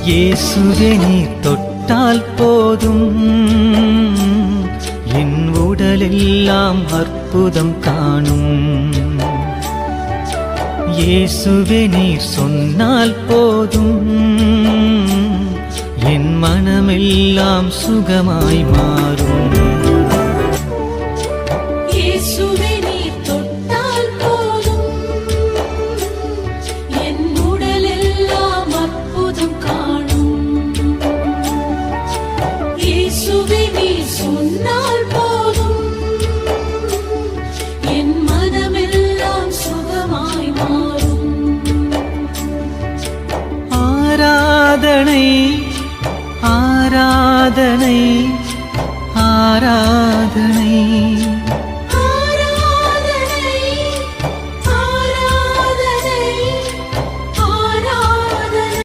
இயேசுவே நீர் தொட்டால் போதும் என் உடலெல்லாம் அற்புதம் காணும். இயேசுவே நீர் சொன்னால் போதும் என் மனமெல்லாம் சுகமாய் மாறும். ஆராதனை ஆராதனை